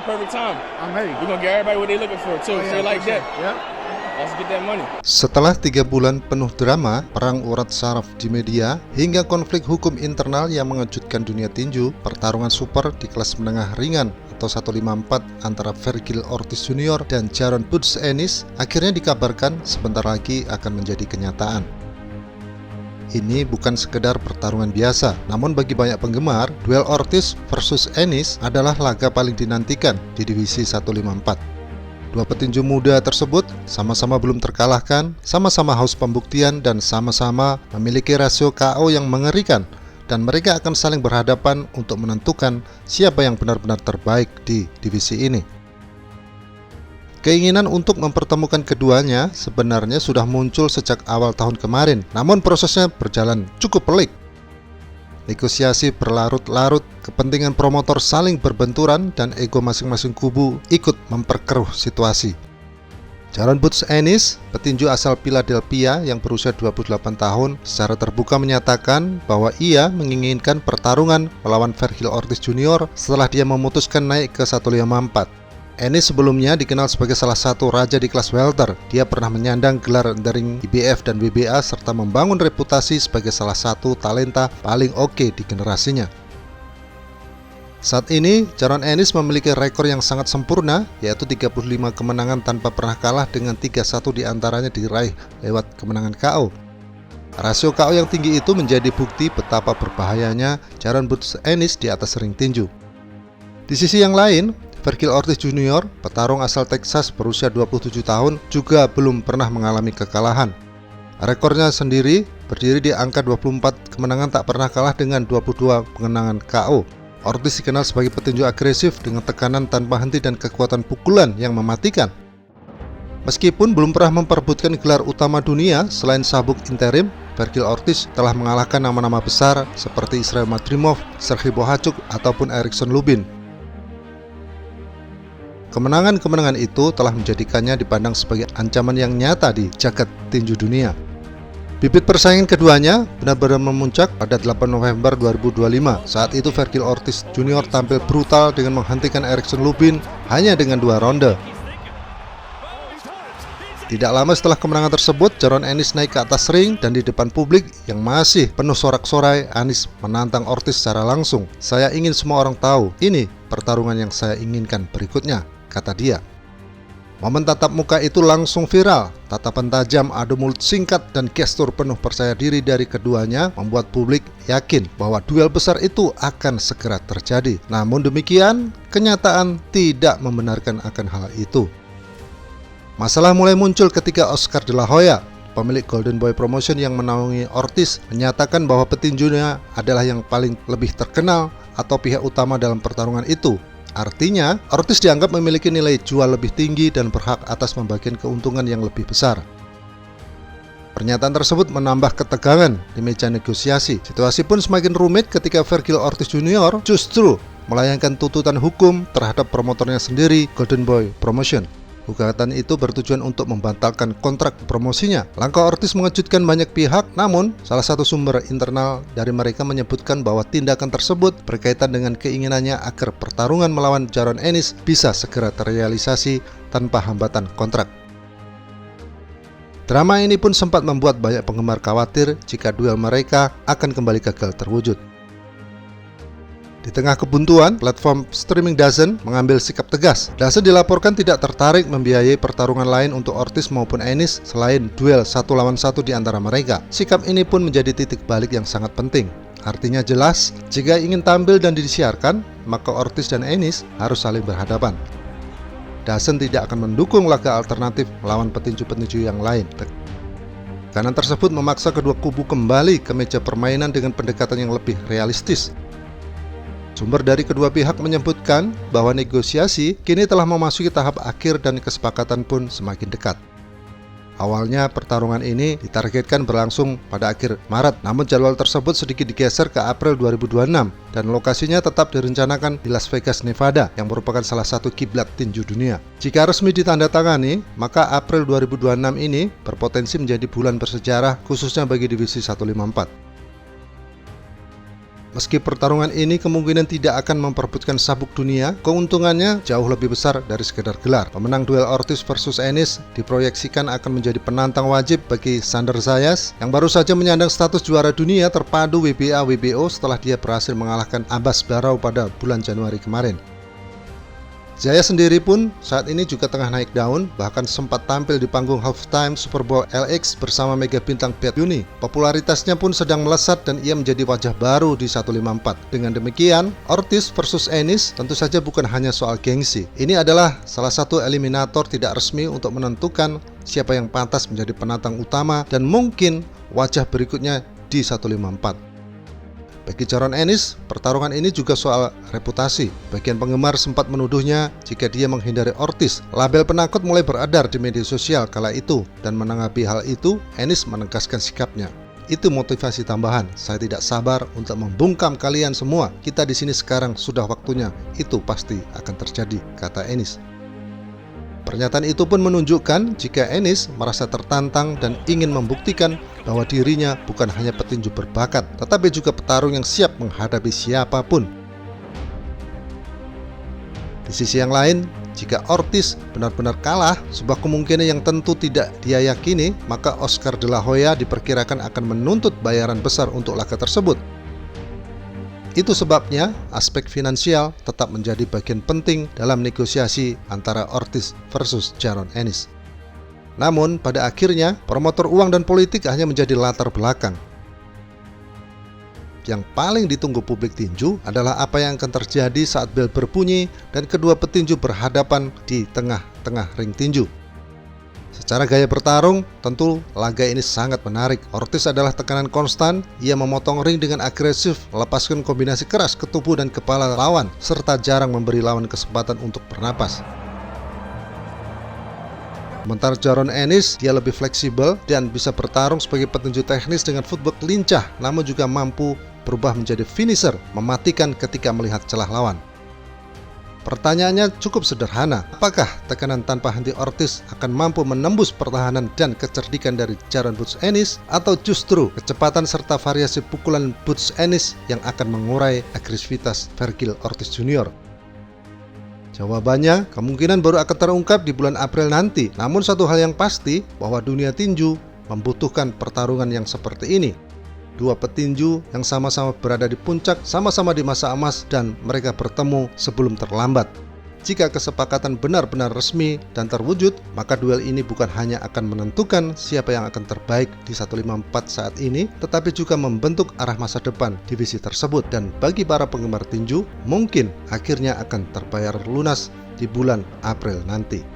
the perfect time. I'm ready. We're gonna get everybody what they looking for too. Oh, Say yeah, like for that. sure. Yep. Let's get that money. Setelah 3 bulan penuh drama, perang urat saraf di media, hingga konflik hukum internal yang mengejutkan dunia tinju, pertarungan super di kelas menengah ringan atau 154 antara Vergil Ortiz Jr. dan Jaron Boots Ennis akhirnya dikabarkan sebentar lagi akan menjadi kenyataan. Ini bukan sekedar pertarungan biasa, namun bagi banyak penggemar, duel Ortiz versus Ennis adalah laga paling dinantikan di divisi 154. Dua petinju muda tersebut sama-sama belum terkalahkan, sama-sama haus pembuktian, dan sama-sama memiliki rasio KO yang mengerikan, dan mereka akan saling berhadapan untuk menentukan siapa yang benar-benar terbaik di divisi ini. Keinginan untuk mempertemukan keduanya sebenarnya sudah muncul sejak awal tahun kemarin, namun prosesnya berjalan cukup pelik. Negosiasi berlarut-larut, kepentingan promotor saling berbenturan, dan ego masing-masing kubu ikut memperkeruh situasi. Jaron Boots Ennis, petinju asal Philadelphia yang berusia 28 tahun, secara terbuka menyatakan bahwa ia menginginkan pertarungan melawan Vergil Ortiz Jr. setelah dia memutuskan naik ke 154. Ennis sebelumnya dikenal sebagai salah satu raja di kelas welter. Dia pernah menyandang gelar dari IBF dan WBA serta membangun reputasi sebagai salah satu talenta paling oke di generasinya. Saat ini, Jaron Ennis memiliki rekor yang sangat sempurna, yaitu 35 kemenangan tanpa pernah kalah dengan 31 diantaranya diraih lewat kemenangan KO. Rasio KO yang tinggi itu menjadi bukti betapa berbahayanya Jaron Boots Ennis di atas ring tinju. Di sisi yang lain, Vergil Ortiz Jr., petarung asal Texas berusia 27 tahun, juga belum pernah mengalami kekalahan. Rekornya sendiri berdiri di angka 24 kemenangan tak pernah kalah dengan 22 kemenangan KO. Ortiz dikenal sebagai petinju agresif dengan tekanan tanpa henti dan kekuatan pukulan yang mematikan. Meskipun belum pernah memperebutkan gelar utama dunia selain sabuk interim, Vergil Ortiz telah mengalahkan nama-nama besar seperti Israil Madrimov, Sergei Bohachuk, ataupun Erickson Lubin. Kemenangan-kemenangan itu telah menjadikannya dipandang sebagai ancaman yang nyata di jagat tinju dunia. Bibit persaingan keduanya benar-benar memuncak pada 8 November 2025. Saat itu Vergil Ortiz Jr. tampil brutal dengan menghentikan Erickson Lubin hanya dengan 2 ronde. Tidak lama setelah kemenangan tersebut, Jaron Ennis naik ke atas ring dan di depan publik yang masih penuh sorak-sorai, Ennis menantang Ortiz secara langsung. "Saya ingin semua orang tahu, ini pertarungan yang saya inginkan berikutnya," kata dia. Momen tatap muka itu langsung viral. Tatapan tajam, adu mulut singkat, dan gestur penuh percaya diri dari keduanya membuat publik yakin bahwa duel besar itu akan segera terjadi. Namun demikian, kenyataan tidak membenarkan akan hal itu. Masalah mulai muncul ketika Oscar De La Hoya, pemilik Golden Boy Promotion yang menaungi Ortiz, menyatakan bahwa petinjunya adalah yang paling lebih terkenal atau pihak utama dalam pertarungan itu. Artinya, Ortiz dianggap memiliki nilai jual lebih tinggi dan berhak atas membagikan keuntungan yang lebih besar. Pernyataan tersebut menambah ketegangan di meja negosiasi. Situasi pun semakin rumit ketika Vergil Ortiz Jr. justru melayangkan tuntutan hukum terhadap promotornya sendiri, Golden Boy Promotion. Gugatan itu bertujuan untuk membatalkan kontrak promosinya. Langkah Ortiz mengejutkan banyak pihak, namun salah satu sumber internal dari mereka menyebutkan bahwa tindakan tersebut berkaitan dengan keinginannya agar pertarungan melawan Jaron Ennis bisa segera terrealisasi tanpa hambatan kontrak. Drama ini pun sempat membuat banyak penggemar khawatir jika duel mereka akan kembali gagal terwujud. Di tengah kebuntuan, platform streaming DAZN mengambil sikap tegas. DAZN dilaporkan tidak tertarik membiayai pertarungan lain untuk Ortiz maupun Ennis selain duel 1 lawan 1 di antara mereka. Sikap ini pun menjadi titik balik yang sangat penting. Artinya jelas, jika ingin tampil dan disiarkan, maka Ortiz dan Ennis harus saling berhadapan. DAZN tidak akan mendukung laga alternatif melawan petinju-petinju yang lain. Tekanan tersebut memaksa kedua kubu kembali ke meja permainan dengan pendekatan yang lebih realistis. Sumber dari kedua pihak menyebutkan bahwa negosiasi kini telah memasuki tahap akhir dan kesepakatan pun semakin dekat. Awalnya pertarungan ini ditargetkan berlangsung pada akhir Maret, namun jadwal tersebut sedikit digeser ke April 2026 dan lokasinya tetap direncanakan di Las Vegas, Nevada yang merupakan salah satu kiblat tinju dunia. Jika resmi ditandatangani, maka April 2026 ini berpotensi menjadi bulan bersejarah khususnya bagi divisi 154. Meski pertarungan ini kemungkinan tidak akan memperebutkan sabuk dunia, keuntungannya jauh lebih besar dari sekedar gelar. Pemenang duel Ortiz versus Ennis diproyeksikan akan menjadi penantang wajib bagi Sander Zayas yang baru saja menyandang status juara dunia terpadu WBA WBO setelah dia berhasil mengalahkan Abbas Barrow pada bulan Januari kemarin. Zayas sendiri pun saat ini juga tengah naik daun, bahkan sempat tampil di panggung halftime Super Bowl LX bersama mega bintang Bad Bunny. Popularitasnya pun sedang melesat dan ia menjadi wajah baru di 154. Dengan demikian, Ortiz versus Ennis tentu saja bukan hanya soal gengsi. Ini adalah salah satu eliminator tidak resmi untuk menentukan siapa yang pantas menjadi penantang utama dan mungkin wajah berikutnya di 154. Bagi Jaron Ennis, pertarungan ini juga soal reputasi. Bagian penggemar sempat menuduhnya jika dia menghindari Ortiz. Label penakut mulai beredar di media sosial kala itu, dan menanggapi hal itu, Ennis menegaskan sikapnya. Itu motivasi tambahan. Saya tidak sabar untuk membungkam kalian semua. Kita di sini sekarang sudah waktunya. Itu pasti akan terjadi, kata Ennis. Pernyataan itu pun menunjukkan jika Ennis merasa tertantang dan ingin membuktikan bahwa dirinya bukan hanya petinju berbakat, tetapi juga petarung yang siap menghadapi siapapun. Di sisi yang lain, jika Ortiz benar-benar kalah, sebuah kemungkinan yang tentu tidak dia yakini, maka Oscar De La Hoya diperkirakan akan menuntut bayaran besar untuk laga tersebut. Itu sebabnya aspek finansial tetap menjadi bagian penting dalam negosiasi antara Ortiz versus Jaron Ennis. Namun pada akhirnya promotor uang dan politik hanya menjadi latar belakang. Yang paling ditunggu publik tinju adalah apa yang akan terjadi saat bel berbunyi dan kedua petinju berhadapan di tengah-tengah ring tinju. Secara gaya bertarung, tentu laga ini sangat menarik. Ortiz adalah tekanan konstan, ia memotong ring dengan agresif, melepaskan kombinasi keras ke tubuh dan kepala lawan, serta jarang memberi lawan kesempatan untuk bernapas. Sementara Jaron Ennis, dia lebih fleksibel dan bisa bertarung sebagai petinju teknis dengan footwork lincah, namun juga mampu berubah menjadi finisher, mematikan ketika melihat celah lawan. Pertanyaannya cukup sederhana, apakah tekanan tanpa henti Ortiz akan mampu menembus pertahanan dan kecerdikan dari Jaron Boots Ennis, atau justru kecepatan serta variasi pukulan Boots Ennis yang akan mengurai agresivitas Vergil Ortiz Jr.? Jawabannya kemungkinan baru akan terungkap di bulan April nanti. Namun satu hal yang pasti, bahwa dunia tinju membutuhkan pertarungan yang seperti ini. Dua petinju yang sama-sama berada di puncak, sama-sama di masa emas, dan mereka bertemu sebelum terlambat. Jika kesepakatan benar-benar resmi dan terwujud, maka duel ini bukan hanya akan menentukan siapa yang akan terbaik di 154 saat ini, tetapi juga membentuk arah masa depan divisi tersebut. Dan bagi para penggemar tinju, mungkin akhirnya akan terbayar lunas di bulan April nanti.